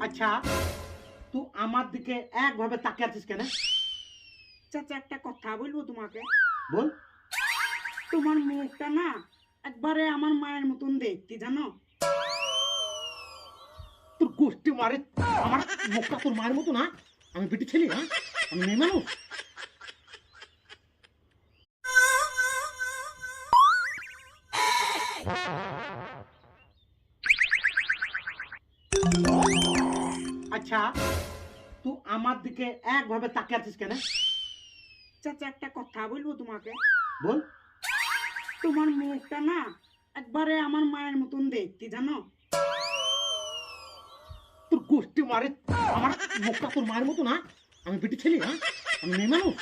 আচ্ছা, তুই আমার দিকে একভাবে তাকিয়ে আছিস কেন? চাচা একটা কথা বলবো তোমাকে। বল। তোমার মুখটা না একবারে আমার মায়ের মতন দেখতে, জানো? তোর গোষ্ঠী মারে। আমার মুখটা তোর মায়ের মতো না? আমি বেটি ছেলে? হ্যাঁ, আমি মেয়ে মানুষ। আচ্ছা, তুই আমার দিকে একভাবে তাকিয়ে আছিস কেন? চাচা একটা কথা বলবো তোমাকে। বল। তোমার মুখটা না একবারে আমার মায়ের মতন দেখতে, জানো? তোর গোষ্ঠী মারে। আমার মুখটা তোর মায়ের মতো না? আমি বেটি ছেলে? হ্যাঁ, আমি মেয়ে মানুষ।